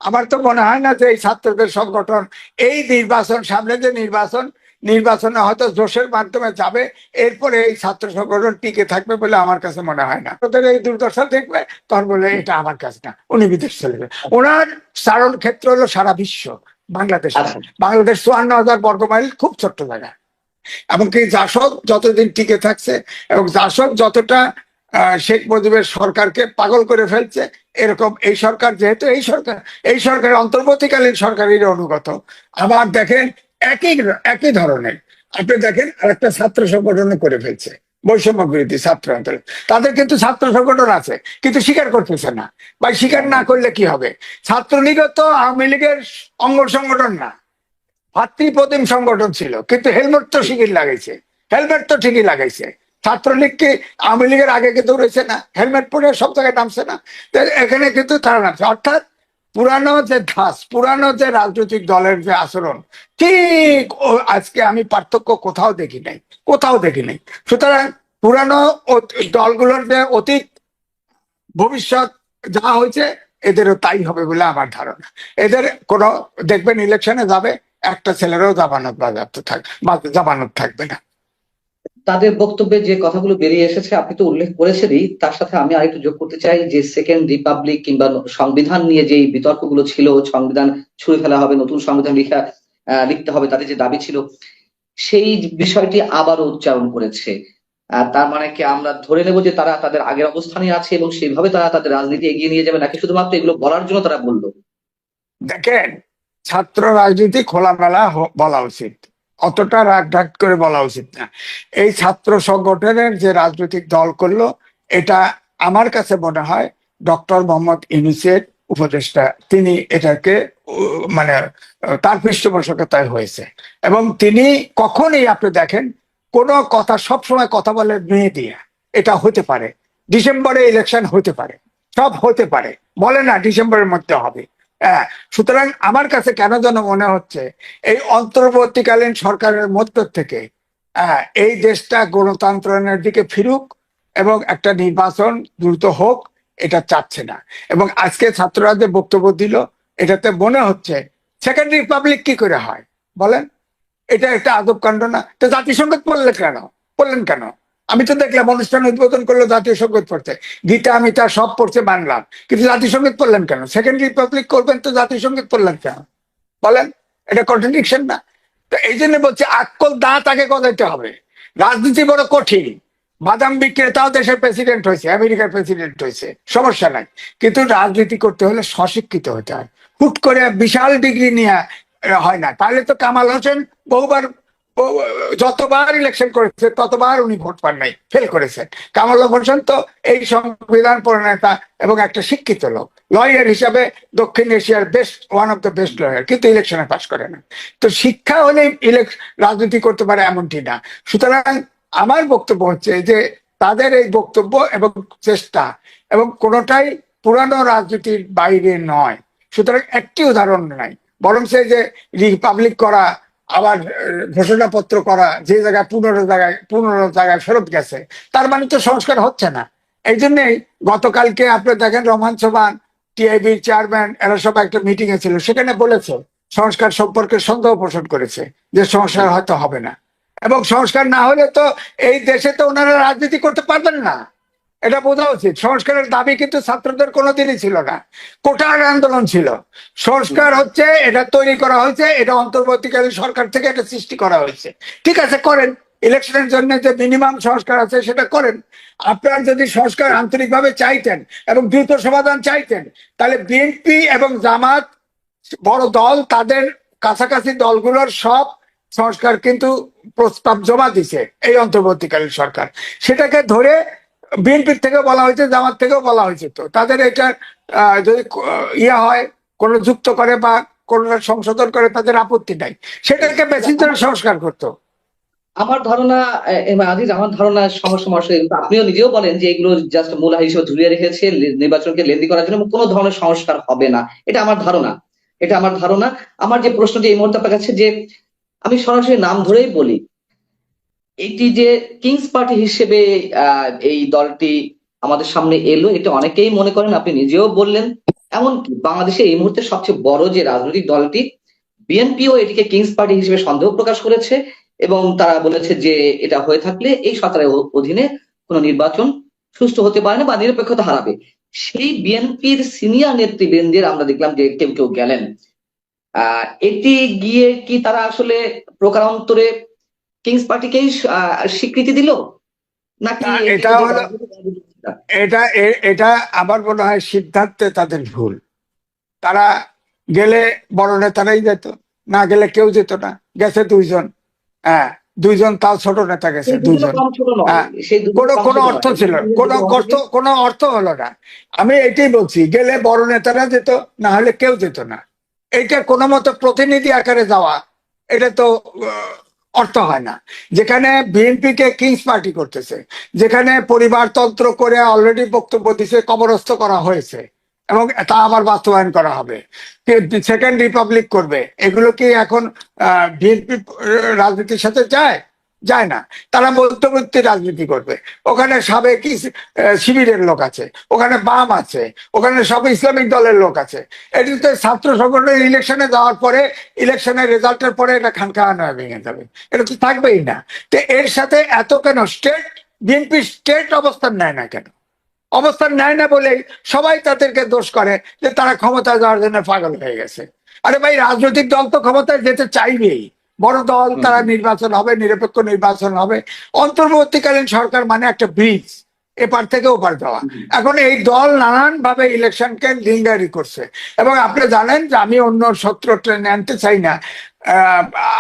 আমার তো মনে হয় না যে এই ছাত্রদের সংগঠন এই নির্বাচন, সামনে যে নির্বাচনে হয়তো জোশের মাধ্যমে যাবে, এরপরে এই ছাত্র সংগঠন টিকে থাকবে বলে আমার কাছে মনে হয় না। ওদের এই দুর্দশা দেখবে তখন বলে এটা আমার কাছে না, উনি বিদেশ চলে যাবে। ওনার চারণ ক্ষেত্র হলো সারা বিশ্ব, বাংলাদেশ না। আচ্ছা, বাংলাদেশ 54,000 বর্গমাইল, খুব ছোট্ট জায়গা। এমনকি জাসদ যতদিন টিকে থাকছে এবং জাসদ যতটা শেখ মুজিবের সরকারকে পাগল করে ফেলছে, এরকম এই সরকার, যেহেতু এই সরকারের অন্তর্বর্তীকালীন সরকারের অনুগত। আবার দেখেন একই একই ধরনের, আপনি দেখেন আরেকটা ছাত্র সংগঠন করে ফেলছে, বৈষম্য বিরোধী ছাত্র আন্দোলন। তাদের কিন্তু ছাত্র সংগঠন আছে, কিন্তু স্বীকার করতেছে না। বা স্বীকার না করলে কি হবে? ছাত্রলীগও তো আওয়ামী লীগের অঙ্গ সংগঠন না, ভাতৃপ্রতিম সংগঠন ছিল, কিন্তু হেলমেট তো ঠিকই লাগাইছে। হেলমেট তো ঠিকই লাগাইছে। ছাত্রলীগকে আওয়ামী লীগের আগে কিন্তু রয়েছে না, হেলমেট পরে সব জায়গায় নামছে না। এখানে কিন্তু তারা নামছে। অর্থাৎ পুরানো যে ধাস, পুরানো যে রাজনৈতিক দলের যে আচরণ, ঠিক আজকে আমি পার্থক্য কোথাও দেখি নাই, কোথাও দেখি নাই। সুতরাং পুরানো দলগুলোর যে অতীত ভবিষ্যৎ যা হয়েছে, এদেরও তাই হবে বলে আমার ধারণা। এদের কোনো, দেখবেন ইলেকশনে যাবে, একটা ছেলেরও জামানত বাজেয়াপ্ত থাকবে, জামানত থাকবে না। তাদের বক্তব্যে যে কথাগুলো বেরিয়ে এসেছে আপনি তো উল্লেখ করেছেনই, তার সাথে আমি আরেকটু যোগ করতে চাই যে সেকেন্ড রিপাবলিক কিংবা সংবিধান নিয়ে যে বিতর্কগুলো ছিল, সংবিধান ছুঁড়ে ফেলা হবে, নতুন সংবিধান লিখতে হবে, তাদের যে দাবি ছিল, সেই বিষয়টি আবারও উচ্চারণ করেছে। তার মানে কি আমরা ধরে নেব যে তারা তাদের আগের অবস্থানে আছে এবং সেইভাবে তারা তাদের রাজনীতি এগিয়ে নিয়ে যাবে, নাকি শুধুমাত্র এগুলো বলার জন্য তারা বললো? দেখেন, ছাত্র রাজনীতি খোলামেলা বলা উচিত, অতটা রাগ ঢাক করে বলা উচিত না। এই ছাত্র সংগঠনের যে রাজনৈতিক দল করলো, এটা আমার কাছে মনে হয় ডক্টর মোহাম্মদ ইউনূসের উপদেষ্টা, তিনি এটাকে মানে তার পৃষ্ঠপোষকতায় হয়েছে। এবং তিনি কখনই, আপনি দেখেন, কোনো কথা, সবসময় কথা বলে মেয়ে দিয়ে। এটা হতে পারে, ডিসেম্বরে ইলেকশন হতে পারে, সব হতে পারে, বলে না ডিসেম্বরের মধ্যে হবে। হ্যাঁ, সুতরাং আমার কাছে কেন যেন মনে হচ্ছে এই অন্তর্বর্তীকালীন সরকারের মধ্য থেকে এই দেশটা গণতন্ত্রের দিকে ফিরুক এবং একটা নির্বাচন দ্রুত হোক, এটা চাচ্ছে না। এবং আজকে ছাত্ররা যে বক্তব্য দিল, এটাতে মনে হচ্ছে সেকেন্ড রিপাবলিক কি করে হয় বলেন? এটা একটা আদব কাণ্ড না? তো জাতিসংঘ পড়লেন কেন? আমি তো দেখলাম অনুষ্ঠান উদ্বোধন করলো জাতীয় সঙ্গীত পড়তে, গীতা আমি তার সব পড়ছে মানলাম, কিন্তু জাতীয় সঙ্গীত পড়লেন কেন? সেকেন্ড রিপাবলিক করবেন তো জাতীয় সঙ্গীত পড়লেন কেন বলেন? এটা কন্ট্রাডিকশন না? তো এই জন্য বলছে আক্কল দাঁত আগে গজাইতে হবে। রাজনীতি বড় কঠিন। বাদাম বিক্রেতাও দেশের প্রেসিডেন্ট হয়েছে, আমেরিকার প্রেসিডেন্ট হয়েছে, সমস্যা নাই। কিন্তু রাজনীতি করতে হলে স্বশিক্ষিত হতে হয়। হুট করে বিশাল ডিগ্রি নিয়ে হয় না। তাহলে তো কামাল হোসেন বহুবার, যতবার ইলেকশন করেছে ততবার উনি ভোট পান নাই, ফেল করেছেন। কামাল হোসেন তো এই সংবিধান প্রণেতা এবং একটা শিক্ষিত লোক, লয়ার হিসাবে দক্ষিণ এশিয়ার best, one of the best lawyer, কিন্তু ইলেকশনে পাশ করে না। তো শিক্ষা হলে রাজনীতি করতে পারে এমনটি না। সুতরাং আমার বক্তব্য হচ্ছে যে তাদের এই বক্তব্য এবং চেষ্টা এবং কোনোটাই পুরানো রাজনীতির বাইরে নয়। সুতরাং একটি উদাহরণ নাই, বরং সে যে রিপাবলিক করা, আবার ঘোষণাপত্র করা, যে জায়গায় 15 জায়গায় ফেরত গেছে, তার মানে তো সংস্কার হচ্ছে না। এই জন্যই গতকালকে আপনি দেখেন রহমান সোবহান, টিআইবির চেয়ারম্যান, এরা সব একটা মিটিং এ ছিল, সেখানে বলেছে সংস্কার সম্পর্কে সন্দেহ পোষণ করেছে যে সংস্কার হয়তো হবে না। এবং সংস্কার না হলে তো এই দেশে তো ওনারা রাজনীতি করতে পারবেন না, এটা বোঝা উচিত। সংস্কারের দাবি কিন্তু ছাত্রদের কোনোদিনই ছিল না, কোটার আন্দোলন ছিল। সংস্কার হচ্ছে, এটা তৈরি করা হয়েছে, এটা অন্তর্বর্তীকালীন সরকার থেকে এটা সৃষ্টি করা হয়েছে। ঠিক আছে, করেন। ইলেকশনের জন্য যে মিনিমাম সংস্কার আছে সেটা করেন। আপনারা যদি সংস্কার আন্তরিকভাবে চাইতেন এবং দ্রুত সমাধান চাইতেন, তাহলে বিএনপি এবং জামাত বড় দল, তাদের কাছাকাছি দলগুলোর সব সংস্কার কিন্তু প্রস্তাব জমা দিছে এই অন্তর্বর্তীকালীন সরকার। সেটাকে ধরে বিএনপির থেকে বলা হয়েছে, জামাত থেকেও বলা হয়েছে, তো তাদের এটা যদি ইয়া হয়, কোন যুক্ত করে বা কোন সংশোধন করে, তাদের আপত্তি নাই, সেটাকে বেশি করে সংস্কার করতো। আমার ধারণা, আজিজ, আমার ধারণা সমস্যা আপনিও নিজেও বলেন যে এগুলো জাস্ট মূলা হিসেবে ঝুলিয়ে রেখেছে নির্বাচনকে লেন্দি করার জন্য, এবং কোনো ধরনের সংস্কার হবে না। এটা আমার ধারণা, এটা আমার ধারণা। আমার যে প্রশ্নটি এই মুহূর্তে আপনার কাছে, যে আমি সরাসরি নাম ধরেই বলি, এটি যে কিংস পার্টি হিসেবে এই দলটি আমাদের সামনে এলো, এটা অনেকেই মনে করেন, আপনি নিজেও বললেন এমনকি বাংলাদেশে এই মুহূর্তে সবচেয়ে বড় যে রাজনৈতিক দলটি বিএনপিও এটিকে কিংস পার্টি হিসেবে সন্দেহ প্রকাশ করেছে এবং তারা বলেছে যে এটা হয়ে থাকলে এই সরকারের অধীনে কোনো নির্বাচন সুষ্ঠু হতে পারে না বা নিরপেক্ষতা হারাবে। সেই বিএনপির সিনিয়র নেতৃবৃন্দের আমরা দেখলাম যে কেউ কেউ গেলেন। এটি গিয়ে কি তারা আসলে প্রকারান্তরে কিংস পার্টিকেই স্বীকৃতি দিল, নাকি না, এটি এটা যে হলো এটা আমার মনে হয় সিদ্ধান্তে তাদের ভুল। তারা গেলে বড় নেতারাই যেত, না গেলে কেউ যেত না। গেছে দুইজন, হ্যাঁ, দুইজন, তাও ছোট নেতা গেছে সেই দুজনও দুইজন। কম ছোট নয়, হ্যাঁ, সেই দুজনও কম কোনো ছোট অর্থ নয়। ছিল, কোনো অর্থ হলো না। আমি এটাই বলছি, গেলে বড় নেতারা যেত, না হলে কেউ যেত না। এইটা কোনো মতো প্রতিনিধি আকারে যাওয়া, এটা তো অর্থ হয় না। যেখানে বিএনপি কে কিংস পার্টি করতেছে, যেখানে পরিবারতন্ত্র করে অলরেডি বক্তব্য দিছে, কবরস্থ করা হয়েছে এবং তা আবার বাস্তবায়ন করা হবে, সেকেন্ড রিপাবলিক করবে, এগুলো কি এখন বিএনপি রাজনীতির সাথে যায়? যায় না। তারা মধ্যবর্তী রাজনীতি করবে। ওখানে সাবেক শিবিরের লোক আছে, ওখানে বাম আছে, ওখানে সব ইসলামিক দলের লোক আছে। এটি তো ছাত্র সংগঠনের ইলেকশনে যাওয়ার পরে, ইলেকশনের রেজাল্টের পরে এটা খানখানা ভেঙে যাবে, এটা তো থাকবেই না। তো এর সাথে এত কেন বিএনপি স্টেট অবস্থান নেয় না কেন? অবস্থান নেয় না বলে সবাই তাদেরকে দোষ করে যে তারা ক্ষমতায় যাওয়ার জন্য পাগল হয়ে গেছে। আরে ভাই, রাজনৈতিক দল তো ক্ষমতায় যেতে চাইবেই। বড় দল, তারা নির্বাচন হবে, নিরপেক্ষ নির্বাচন হবে। অন্তর্বর্তীকালীন সরকার মানে একটা ব্রিজ, এপার থেকে ওপার যাওয়া। এখন এই দল নানান ভাবে ইলেকশনকে লিঙ্গারি করছে। এবং আপনি জানেন যে আমি অন্য সূত্র টেনে আনতে চাই না,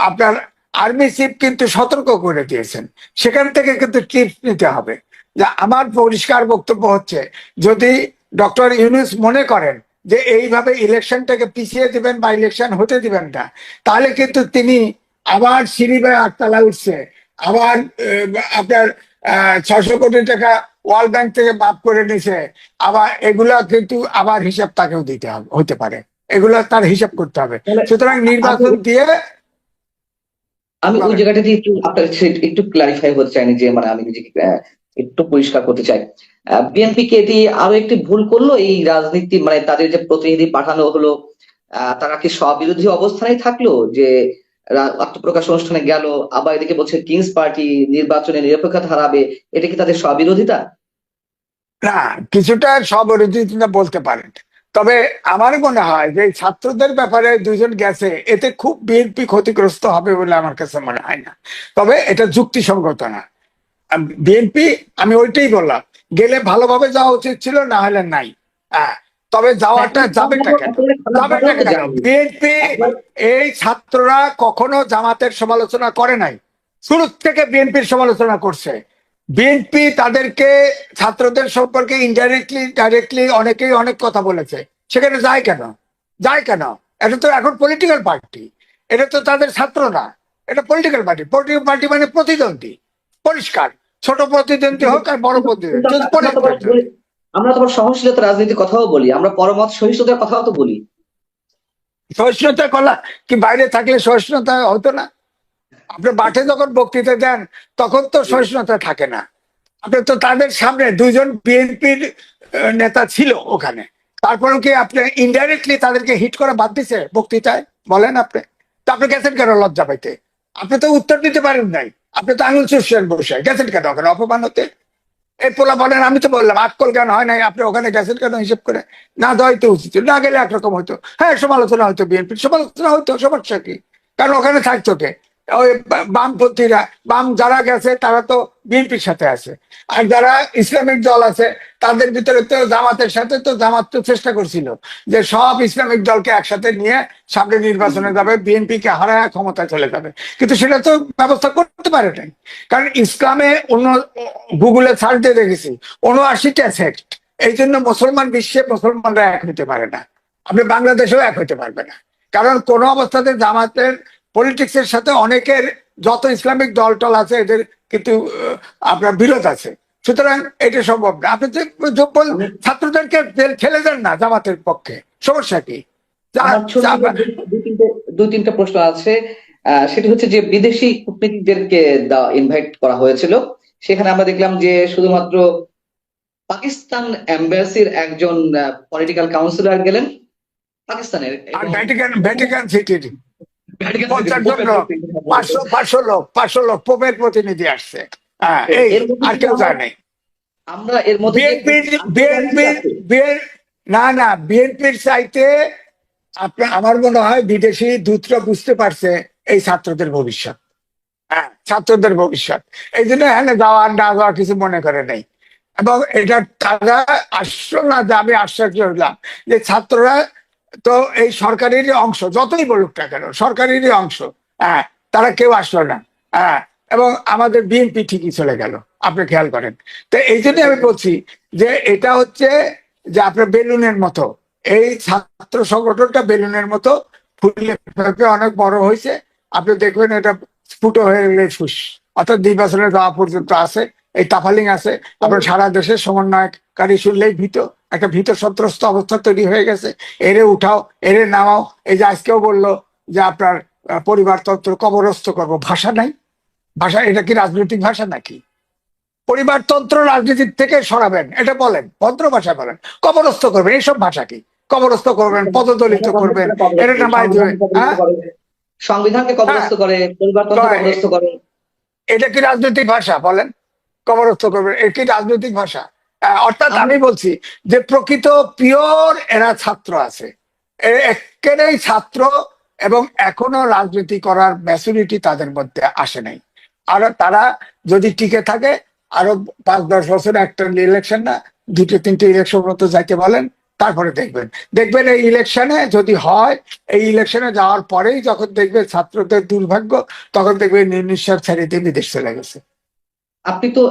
আপনার আর্মি চিফ কিন্তু সতর্ক করে দিয়েছেন, সেখান থেকে কিন্তু টিপস নিতে হবে। যে আমার পরিষ্কার বক্তব্য হচ্ছে, যদি ডক্টর ইউনূস মনে করেন যে এইভাবে ইলেকশনটাকে পিছিয়ে দিবেন বা ইলেকশন হতে দিবেন না, তাহলে কিন্তু তিনি আবার সিঁড়ি বেয়ে 8 তলা উঠছে, আবার আপনার 600 কোটি টাকা ওয়ার্ল্ড ব্যাংক থেকে মাফ করে নিছে, আবার এগুলা কিন্তু আবার হিসাব তাকেও দিতে হবে, হতে পারে। এগুলা তার হিসাব করতে হবে। তাহলে সুতরাং নির্বাচন দিয়ে আমি ওই জায়গাটাতে একটু আপনার কাছে একটু ক্লারিফাই হতে চাইনি, যে মানে আমি নিজেকে একটু পরিষ্কার করতে চাই। বিএনপি কি এটি আরো একটি ভুল করলো এই রাজনীতি, মানে তাদের যে প্রতিনিধি পাঠানো হলো, তারা কি স্ববিরোধী অবস্থানেই থাকলো, যে আত্মপ্রকাশ অনুষ্ঠানে গেল, আবার এদিকে বলছে কিংস পার্টি নির্বাচনে নিরপেক্ষতা হারাবে, এটা কি তাদের স্ববিরোধিতা? না, কিছুটা স্ববিরোধিতা বলতে পারেন। তবে আমার মনে হয় যে এই ছাত্রদের ব্যাপারে দুইজন গেছে, এতে খুব বিএনপি ক্ষতিগ্রস্ত হবে বলে আমার কাছে মনে হয় না। তবে এটা যুক্তিসঙ্গত না। বিএনপি, আমি ওইটাই বললাম, গেলে ভালোভাবে যাওয়া উচিত ছিল, না হলে নাই। হ্যাঁ, তবে যাওয়াটা যাবেটা কেন? যাবেটা কেন? বিএনপি, এই ছাত্ররা কখনো জামাতের সমালোচনা করে নাই, শুরু থেকে বিএনপির সমালোচনা করছে। বিএনপি তাদেরকে, ছাত্রদের সম্পর্কে ইনডাইরেক্টলি ডাইরেক্টলি অনেকেই অনেক কথা বলেছে। সেখানে যায় কেন? যায় কেন? এটা তো এখন পলিটিক্যাল পার্টি, এটা তো তাদের ছাত্র না, এটা পলিটিক্যাল পার্টি। পলিটিক্যাল পার্টি মানে প্রতিদ্বন্দ্বী, পরিষ্কার। ছোট প্রতিদ্বন্দ্বী হোক আর বড় প্রতিদ্বন্দ্বী, আমরা তো আবার সহনশীলতা রাজনীতির কথাও বলি, আমরা পরমত সহিষ্ণুতার কথাও তো বলি। সহিষ্ণুতা কলা কি বাইরে থাকলে সহিষ্ণুতা হতো না? আপনি মাঠে যখন বক্তৃতা দেন, তখন তো সহিষ্ণুতা থাকে না। আপনি তো তাদের সামনে, দুইজন বিএনপির নেতা ছিল ওখানে, তারপরেও কি আপনি ইনডাইরেক্টলি তাদেরকে হিট করে বাদ দিছে বক্তৃতায়? বলেন আপনি। তা আপনি গেছেন কেন লজ্জা পাইতে? আপনি তো উত্তর দিতে পারেন নাই, আপনি তো আঙুল চুষছেন বসে। গেছেন কেন ওখানে অপমান হতে? এই পোলা বলেন, আমি তো বললাম আক্কল জ্ঞান হয় নাই, আপনি ওখানে গেছেন কেন হিসেব করে? না দেওয়াইতে উচিত, না গেলে একরকম হইতো। হ্যাঁ, সমালোচনা হইতো, বিএনপির সমালোচনা হইতো, সমস্যা কি? কারণ ওখানে থাকতো কে? ওই বামপন্থীরা, বাম যারা গেছে তারা তো বিএনপির সাথে আছে। আর যারা ইসলামিক দল আছে, তাদের ভিতরে তো জামাতের সাথে, তো জামাত তো চেষ্টা করছিল যে সব ইসলামিক দলকে একসাথে নিয়ে সামনে নির্বাচনে যাবে, বিএনপি কে হারায় ক্ষমতায় চলে যাবে। কিন্তু সেটা তো ব্যবস্থা করতে পারে নাই। কারণ ইসলামে অন্য, গুগলে সার্চ দিয়ে দেখেছি 79টা সেক্ট। এই জন্য মুসলমান বিশ্বে মুসলমানরা এক হতে পারে না। আপনি বাংলাদেশেও এক হতে পারবে না। কারণ কোন অবস্থাতে জামাতের পলিটিক্স এর সাথে অনেকের, যত ইসলামিক দল টল আছে, এদের কিন্তু আপনার বিরোধ আছে। সুতরাং এটা সম্ভব না। আপনি ছাত্রদেরকে ঠেলে দেন না জামাতের পক্ষে, সমস্যা কি? দুই তিনটা প্রশ্ন আছে। সেটি হচ্ছে যে বিদেশি কূটনীতিকদেরকে ইনভাইট করা হয়েছিল, সেখানে আমরা দেখলাম যে শুধুমাত্র পাকিস্তান এম্বাসির একজন পলিটিক্যাল কাউন্সিলর গেলেন পাকিস্তানের, আর এবং ভ্যাটিকান সিটির ভ্যাটিকান সিটির 50 জন পোপের লোক, প্রতিনিধি কথা বলেছে। 500 লোক পোপের প্রতিনিধি আসছে। হ্যাঁ, তো এই এর মধ্যে আর কি কেউ আমরা যায় নাই। আমরা এর মধ্যে কি বিএনপির আন্তর্জাতিক আছে? না, বিএনপির চাইতে আপনার আমার মনে হয় বিদেশি দূতরা বুঝতে পারছে এই ছাত্রদের ভবিষ্যৎ। হ্যাঁ, ছাত্রদের ভবিষ্যৎ, এই জন্য এখানে যাওয়া না যাওয়া কিছু মনে করে নাই। এবং এটা তারা আসলো না, যে আমি আশ্চর্য হইলাম যে ছাত্ররা তো এই সরকারেরই অংশ, যতই বলুক না কেন সরকারেরই অংশ। হ্যাঁ, তারা কেউ আসলো না। হ্যাঁ, এবং আমাদের বিএনপি ঠিকই চলে গেল, আপনি খেয়াল করেন। তো এই জন্য আমি বলছি যে এটা হচ্ছে যে আপনার বেলুনের মতো, এই ছাত্র সংগঠনটা বেলুনের মতো ফুলে ফেপে অনেক বড় হয়েছে। আপনি দেখবেন এটা স্ফুট হয়ে গেলে ফুস, অর্থাৎ নির্বাচনে যাওয়া পর্যন্ত আছে, এই তাফালিং আছে। আপনার সারা দেশে সমন্বয়কারী শুনলেই একটা ভীত সন্ত্রস্ত অবস্থা তৈরি হয়ে গেছে। এরে উঠাও, এরে নামাও। এই যে আজকেও বললো যে আপনার পরিবারতন্ত্র কবরস্থ করব, ভাষা নাই। ভাষা এটা কি রাজনৈতিক ভাষা নাকি? পরিবারতন্ত্র রাজনীতির থেকে সরাবেন, এটা বলেন, ভদ্র ভাষায় বলেন। কবরস্থ করবেন, এইসব ভাষা কি? কবরস্থ করবেন, পদদলিত করবেন, এটা নামাই দেবেন। হ্যাঁ, সংবিধানকে হ্যাঁ, কবরস্থ করে, পরিবারতন্ত্র কবরস্থ করে। এটা কি রাজনৈতিক ভাষা বলেন? কবরস্থ করবেন, এর কি রাজনৈতিক ভাষা? অর্থাৎ আমি বলছি যে প্রকৃত পিওর এরা ছাত্র আছে, একেবারেই ছাত্র, এবং এখনো রাজনীতি করার ম্যাচুরিটি তাদের মধ্যে আসে নাই। আর তারা যদি টিকে থাকে আরো 5-10 বছর, একটা ইলেকশন না, 2-3টে ইলেকশন মতো যাইতে বলেন, তারপরে দেখবেন এই ইলেকশনে যদি হয়, এই ইলেকশনে যাওয়ার পরেই যখন দেখবে ছাত্রদের দুর্ভাগ্য, তখন দেখবে নিঃশ্বাস ছেড়ে দিয়ে বিদেশ চলে গেছে। আপনি তো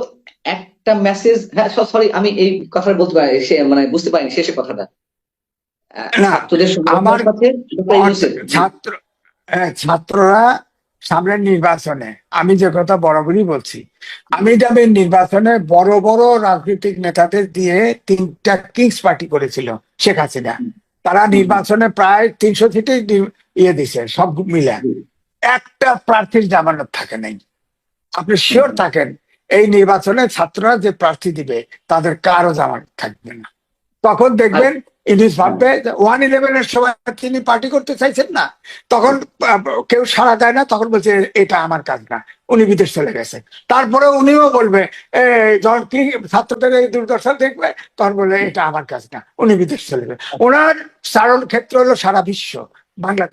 একটা মেসেজ, হ্যাঁ সরি, আমি এই কথাটা বলতে পারি, মানে বুঝতে পারিনি শেষের কথাটা। না, ছাত্রদের আমার সংগঠনের সাথে ডক্টর ইউনূসের। ছাত্র ছাত্ররা সামনের নির্বাচনে, আমি যে কথা বরাবরই বলছি, আমি যাবেন নির্বাচনে বড় বড় রাজনৈতিক নেতাদের দিয়ে 3টা কিংস পার্টি করেছিল শেখ হাসিনা। তারা নির্বাচনে প্রায় 300 সিটে ইয়ে দিছে সব মিলে, একটা প্রার্থীর জামানত থাকে নাই। আপনি শিওর থাকেন এই নির্বাচনে ছাত্ররা যে প্রার্থী দিবে তাদের কারো জামানত থাকবে না। তখন দেখবেন ইনিস ভাববে 1-11-এর সময় তিনি পার্টি করতে চাইছেন না, তখন কেউ সাড়া দেয় না, তখন বলছে এটা আমার কাজ না, উনি বিদেশ চলে গেছে। তারপরে উনিও বলবে যখন কি ছাত্রদের এই দুর্দশা দেখবে, তখন বলবে এটা আমার কাজ না, উনি বিদেশ চলে যাবে। ওনার চারণ ক্ষেত্র হলো সারা বিশ্ব, বাংলা